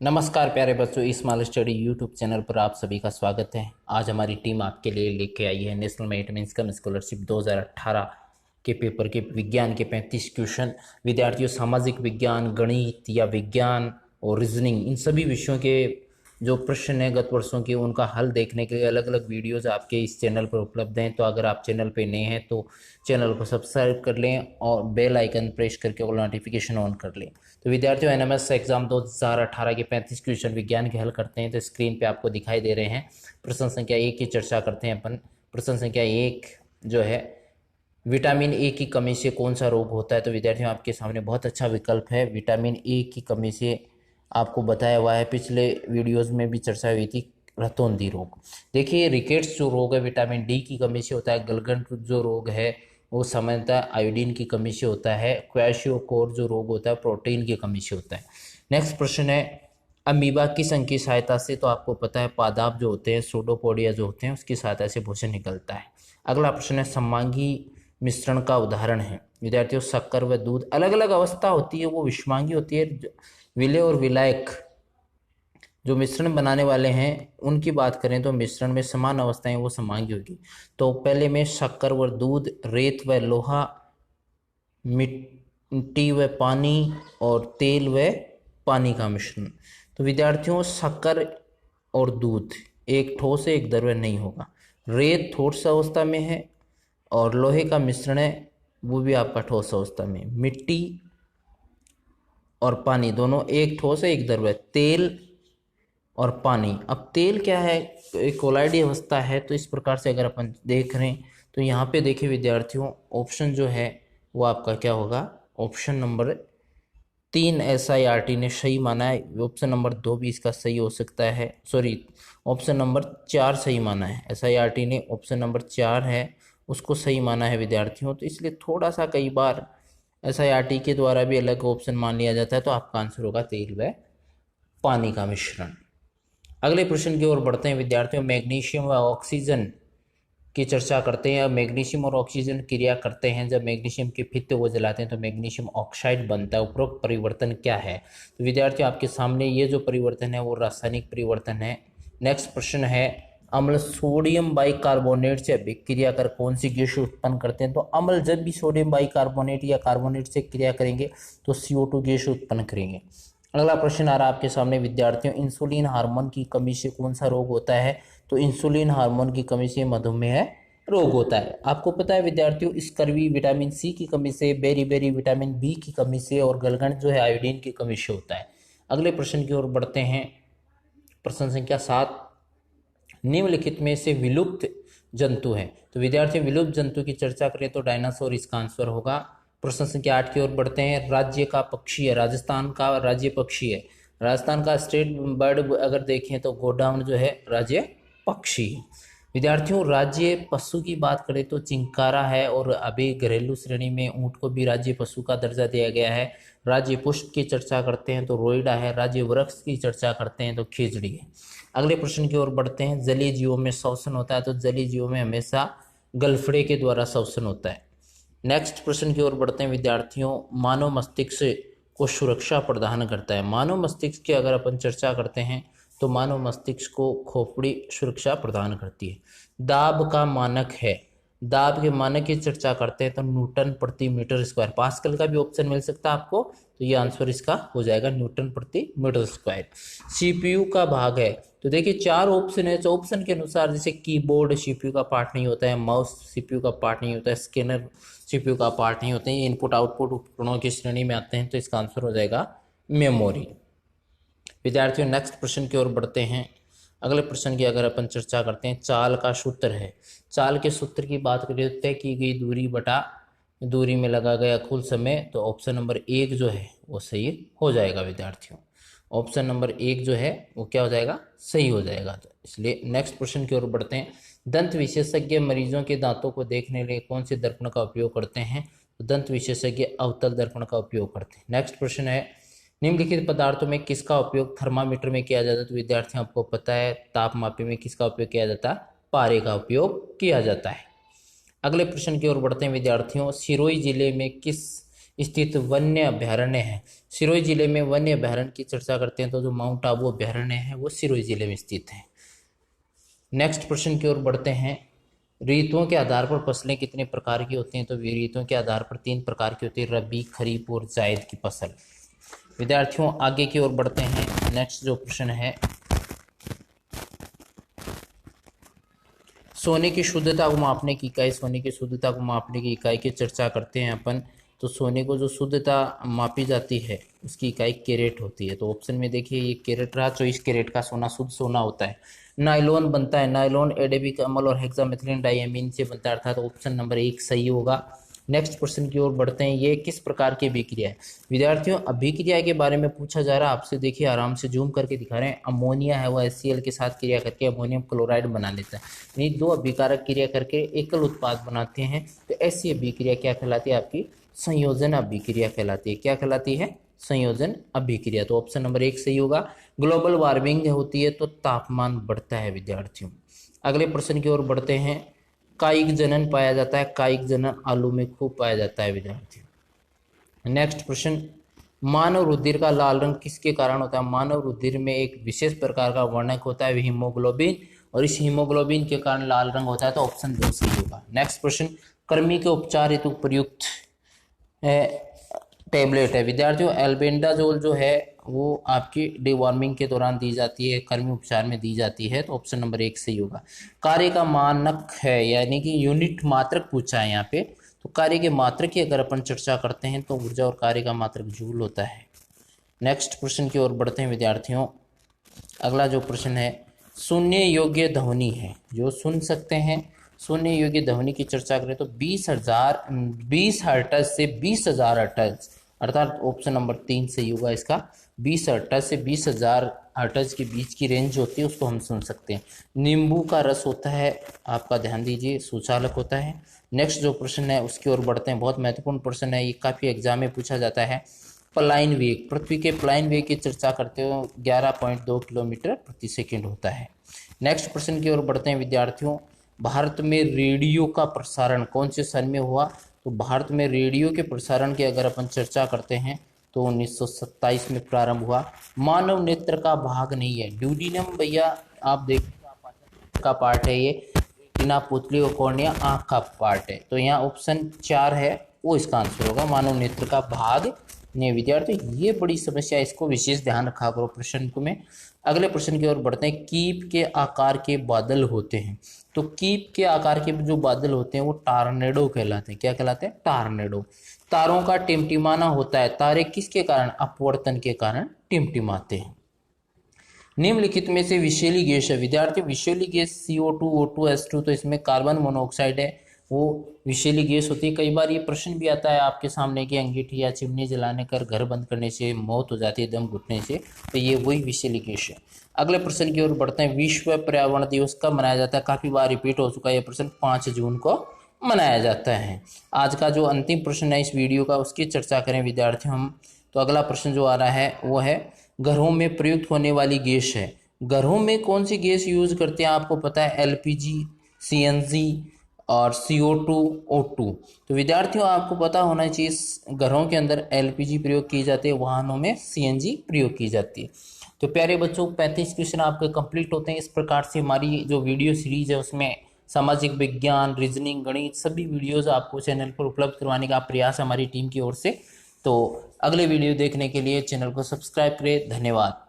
नमस्कार प्यारे बच्चों, स्मॉल स्टडी यूट्यूब चैनल पर आप सभी का स्वागत है। आज हमारी टीम आपके लिए लेके आई है नेशनल मेरिट में इनकम स्कॉलरशिप 2018 के पेपर के विज्ञान के 35 क्वेश्चन। विद्यार्थियों, सामाजिक विज्ञान, गणित या विज्ञान और रीजनिंग, इन सभी विषयों के जो प्रश्न हैं गत वर्षों के, उनका हल देखने के लिए अलग अलग वीडियोज़ आपके इस चैनल पर उपलब्ध हैं। तो अगर आप चैनल पर नए हैं तो चैनल को सब्सक्राइब कर लें और बेल आइकन प्रेस करके ऑल नोटिफिकेशन ऑन कर लें। तो विद्यार्थियों, एनएमएस एग्जाम 2018 के 35 क्वेश्चन विज्ञान के हल करते हैं। तो स्क्रीन पे आपको दिखाई दे रहे हैं। प्रश्न संख्या 1 की चर्चा करते हैं अपन। प्रश्न संख्या 1 जो है, विटामिन ए की कमी से कौन सा रोग होता है। तो विद्यार्थियों, आपके सामने बहुत अच्छा विकल्प है। विटामिन ए की कमी से आपको बताया हुआ है, पिछले वीडियोज़ में भी चर्चा हुई थी, रतौंधी रोग। देखिए, रिकेट्स जो रोग है विटामिन डी की कमी से होता है। गलगंड जो रोग है वो सामान्यतः आयोडीन की कमी से होता है। क्वैशियोकोर जो रोग होता है प्रोटीन की कमी से होता है। नेक्स्ट प्रश्न है, अमीबा किस अंग की सहायता से, तो आपको पता है पादाप जो होते हैं, सूडोपोडिया जो होते हैं, उसकी सहायता से भोजन निकलता है। अगला प्रश्न है, समांगी मिश्रण का उदाहरण है। विद्यार्थियों, शक्कर व दूध, अलग अलग अवस्था होती है वो विषमांगी होती है। विलेय और विलायक जो मिश्रण बनाने वाले हैं उनकी बात करें तो मिश्रण में समान अवस्थाएं वो समांगी होगी। तो पहले में शक्कर व दूध, रेत व लोहा, मिट्टी व पानी और तेल व पानी का मिश्रण। तो विद्यार्थियों, शक्कर और दूध एक ठोस है, एक द्रव्य नहीं होगा। रेत ठोस अवस्था में है और लोहे का मिश्रण है वो भी आपका ठोस अवस्था में। मिट्टी और पानी दोनों एक ठोस है, एक द्रव्य। तेल और पानी, अब तेल क्या है, एक कोलाइडी अवस्था है। तो इस प्रकार से अगर अपन देख रहे हैं तो यहाँ पे देखिए विद्यार्थियों, ऑप्शन जो है वो आपका क्या होगा, ऑप्शन नंबर 3 SIRT ने सही माना है। ऑप्शन नंबर 2 भी इसका सही हो सकता है, सॉरी ऑप्शन नंबर 4 सही माना है। SIRT ने ऑप्शन नंबर 4 है उसको सही माना है विद्यार्थियों। तो इसलिए थोड़ा सा कई बार SIRT के द्वारा भी अलग ऑप्शन मान लिया जाता है। तो आपका आंसर होगा तेल व पानी का मिश्रण। अगले प्रश्न की ओर बढ़ते हैं विद्यार्थियों। मैग्नीशियम व ऑक्सीजन की चर्चा करते हैं। अब मैग्नीशियम और ऑक्सीजन क्रिया करते हैं, जब मैग्नीशियम के फित्ते वो जलाते हैं तो मैग्नीशियम ऑक्साइड बनता है। उपरोक्त परिवर्तन क्या है। तो विद्यार्थियों, आपके सामने ये जो परिवर्तन है वो रासायनिक परिवर्तन है। नेक्स्ट प्रश्न है, अम्ल सोडियम बाइकार्बोनेट से अभिक्रिया कर कौन सी गैस उत्पन्न करते हैं। तो अम्ल जब भी सोडियम बाइकार्बोनेट या कार्बोनेट से क्रिया करेंगे तो CO2 गैस उत्पन्न करेंगे। अगला प्रश्न आ रहा है आपके सामने विद्यार्थियों, इंसुलिन हार्मोन की कमी से कौन सा रोग होता है। तो इंसुलिन हार्मोन की कमी से मधुमेह रोग होता है। आपको पता है विद्यार्थियों, स्कर्वी विटामिन सी की कमी से, बेरी विटामिन बी की कमी से और गलगंड जो है आयोडीन की कमी से होता है। अगले प्रश्न की ओर बढ़ते हैं। प्रश्न संख्या 7, निम्नलिखित में से विलुप्त जंतु है। तो विद्यार्थी, विलुप्त जंतु की चर्चा करें तो डायनासोर इसका आंसर होगा। प्रश्न संख्या 8 की ओर बढ़ते हैं। राज्य का पक्षी है, राजस्थान का राज्य पक्षी है। राजस्थान का स्टेट बर्ड अगर देखें तो गोडाउन जो है राज्य पक्षी है। विद्यार्थियों, राज्य पशु की बात करें तो चिंकारा है, और अभी घरेलू श्रेणी में ऊंट को भी राज्य पशु का दर्जा दिया गया है। राज्य पुष्प की चर्चा करते हैं तो रोइडा है। राज्य वृक्ष की चर्चा करते हैं तो खिजड़ी है। अगले प्रश्न की ओर बढ़ते हैं। जलीय जीवों में श्वसन होता है, तो जलीय जीवों में हमेशा गलफड़े के द्वारा श्वसन होता है। नेक्स्ट प्रश्न की ओर बढ़ते हैं विद्यार्थियों, मानव मस्तिष्क को सुरक्षा प्रदान करता है। मानव मस्तिष्क की अगर अपन चर्चा करते हैं तो मानव मस्तिष्क को खोपड़ी सुरक्षा प्रदान करती है। दाब का मानक है, दाब के मानक की चर्चा करते हैं तो न्यूटन प्रति मीटर स्क्वायर। पास्कल का भी ऑप्शन मिल सकता है आपको, तो ये आंसर इसका हो जाएगा न्यूटन प्रति मीटर स्क्वायर। CPU का भाग है, तो देखिए 4 ऑप्शन है। तो ऑप्शन के अनुसार जैसे कीबोर्ड CPU का पार्ट नहीं होता है, माउस CPU का पार्ट नहीं होता है, स्कैनर CPU का पार्ट नहीं होते हैं, इनपुट आउटपुट उपकरणों की श्रेणी में आते हैं। तो इसका आंसर हो जाएगा मेमोरी। विद्यार्थियों, नेक्स्ट प्रश्न की ओर बढ़ते हैं। अगले प्रश्न की अगर अपन चर्चा करते हैं, चाल का सूत्र है। चाल के सूत्र की बात करें तो तय की गई दूरी बटा दूरी में लगा गया कुल समय। तो ऑप्शन नंबर 1 जो है वो सही हो जाएगा विद्यार्थियों। ऑप्शन नंबर 1 जो है वो क्या हो जाएगा, सही हो जाएगा। तो इसलिए नेक्स्ट प्रश्न की ओर बढ़ते हैं। दंत विशेषज्ञ मरीजों के दांतों को देखने के लिए कौन से दर्पण का उपयोग करते हैं। तो दंत विशेषज्ञ अवतल दर्पण का उपयोग करते हैं। नेक्स्ट प्रश्न है, निम्नलिखित पदार्थों में किसका उपयोग थर्मामीटर में किया जाता है। तो विद्यार्थियों, आपको पता है तापमापी में किसका उपयोग किया जाता है, पारे का उपयोग किया जाता है। अगले प्रश्न की ओर बढ़ते हैं विद्यार्थियों, सिरोही जिले में किस स्थित वन्य अभ्यारण्य है? सिरोही जिले में वन्य अभ्यारण्य की चर्चा करते हैं तो जो माउंट आबू अभ्यारण्य है वो सिरोही जिले में स्थित है। नेक्स्ट प्रश्न की ओर बढ़ते हैं। ऋतुओं के आधार पर फसलें कितने प्रकार की होती हैं? तो ऋतुओं के आधार पर 3 प्रकार की होती है, रबी, खरीफ और जायद की फसल। विद्यार्थियों आगे की ओर बढ़ते हैं। नेक्स्ट जो प्रश्न है, सोने की शुद्धता को मापने की इकाई, सोने की शुद्धता को मापने की इकाई की चर्चा करते हैं अपन। तो सोने को जो शुद्धता मापी जाती है उसकी इकाई कैरेट होती है। तो ऑप्शन में देखिए ये कैरेट रहा, 24 कैरेट का सोना शुद्ध सोना होता है। नायलॉन बनता है, नायलॉन एडेबिक अम्ल और हेक्सामेथिलीन डाइएमीन से बनता है, अर्थात ऑप्शन नंबर 1 सही होगा। नेक्स्ट प्रश्न की ओर बढ़ते हैं। ये किस प्रकार की अभिक्रिया है? विद्यार्थियों अभिक्रिया के बारे में पूछा जा रहा है आपसे, देखिए आराम से जूम करके दिखा रहे हैं। अमोनिया है वो HCl के साथ क्रिया करके अमोनियम क्लोराइड बना लेता है, यानी 2 अभिकारक क्रिया करके एकल उत्पाद बनाते हैं। तो ऐसी अभिक्रिया क्या कहलाती है? आपकी संयोजन अभिक्रिया कहलाती है। क्या कहलाती है? संयोजन अभिक्रिया। तो ऑप्शन नंबर 1 सही होगा। ग्लोबल वार्मिंग होती है तो तापमान बढ़ता है विद्यार्थियों। अगले प्रश्न की ओर बढ़ते हैं। कायिक जनन पाया जाता है, कायिक जनन आलू में खूब पाया जाता है विद्यार्थियों। नेक्स्ट प्रश्न, मानव रुधिर का लाल रंग किसके कारण होता है? मानव रुधिर में एक विशेष प्रकार का वर्णक होता है हीमोग्लोबिन, और इस हीमोग्लोबिन के कारण लाल रंग होता है। तो ऑप्शन 2 सही होगा। नेक्स्ट प्रश्न, कृमि के उपचार हेतु प्रयुक्त टेबलेट है विद्यार्थियों। एल्बेंडाजोल जो है वो आपकी डिवॉर्मिंग के दौरान दी जाती है, कृमि उपचार में दी जाती है। तो ऑप्शन नंबर 1 सही होगा। कार्य का मानक है, यानी कि यूनिट मात्रक पूछा है यहाँ पे। तो कार्य के मात्रक की अगर अपन चर्चा करते हैं तो ऊर्जा और कार्य का मात्रक जूल होता है। नेक्स्ट प्रश्न की ओर बढ़ते हैं विद्यार्थियों। अगला जो प्रश्न है, सुनने योग्य ध्वनि है, जो सुन सकते हैं, सुनने योग्य ध्वनि की चर्चा करें तो 20 हर्ट्ज से 20,000 हर्ट्ज, अर्थात ऑप्शन नंबर 3 सही होगा इसका। 20 हर्ट्ज से 20,000 हर्ट्ज के बीच की रेंज होती है, उसको हम सुन सकते हैं। नींबू का रस होता है, आपका ध्यान दीजिए, सुचालक होता है। नेक्स्ट जो प्रश्न है उसकी ओर बढ़ते हैं। बहुत महत्वपूर्ण प्रश्न है, ये काफ़ी एग्जाम में पूछा जाता है। पलायन वेग, पृथ्वी के पलायन वेग की चर्चा करते हो 11.2 किलोमीटर प्रति सेकंड होता है। नेक्स्ट प्रश्न की ओर बढ़ते हैं विद्यार्थियों। भारत में रेडियो का प्रसारण कौन से सन में हुआ? तो भारत में रेडियो के प्रसारण की अगर अपन चर्चा करते हैं तो 1927 में प्रारंभ हुआ। मानव नेत्र का भाग नहीं है, ड्यूडिनम भैया आप देखिए का पार्ट है ये, रेटिना पुतली और कॉर्निया आँख का पार्ट है। तो यहाँ ऑप्शन 4 है वो इसका आंसर होगा, मानव नेत्र का भाग नहीं। विद्यार्थी ये बड़ी समस्या है, इसको विशेष ध्यान रखा करो प्रश्न को में। अगले प्रश्न की ओर बढ़ते हैं। कीप के आकार के बादल होते हैं, तो कीप के आकार के जो बादल होते हैं वो टार्नेडो कहलाते हैं। क्या कहलाते हैं? टार्नेडो। तारों का टिमटिमाना होता है, तारे किसके कारण? अपवर्तन के कारण टिमटिमाते हैं। निम्नलिखित में से विषैली गैस है विद्यार्थी, विषैली गैस CO2, O2, H2, तो इसमें कार्बन मोनोऑक्साइड है वो विषैली गैस होती है। कई बार ये प्रश्न भी आता है आपके सामने कि अंगीठी या चिमनी जलाने कर घर बंद करने से मौत हो जाती है दम घुटने से, तो ये वही विषैली गैस है। अगले प्रश्न की ओर बढ़ते हैं। विश्व पर्यावरण दिवस कब मनाया जाता है? काफ़ी बार रिपीट हो चुका है ये प्रश्न, 5 जून को मनाया जाता है। आज का जो अंतिम प्रश्न है इस वीडियो का उसकी चर्चा करें विद्यार्थियों हम। तो अगला प्रश्न जो आ रहा है वो है घरों में प्रयुक्त होने वाली गैस है। घरों में कौन सी गैस यूज करते हैं आपको पता है? LPG, CNG और CO2, O2। तो विद्यार्थियों आपको पता होना चाहिए घरों के अंदर LPG प्रयोग की जाती है, वाहनों में CNG प्रयोग की जाती है। तो प्यारे बच्चों 35 क्वेश्चन आपके कंप्लीट होते हैं। इस प्रकार से हमारी जो वीडियो सीरीज है उसमें सामाजिक विज्ञान, रीजनिंग, गणित सभी वीडियोस आपको चैनल पर उपलब्ध करवाने का प्रयास हमारी टीम की ओर से। तो अगले वीडियो देखने के लिए चैनल को सब्सक्राइब करें। धन्यवाद।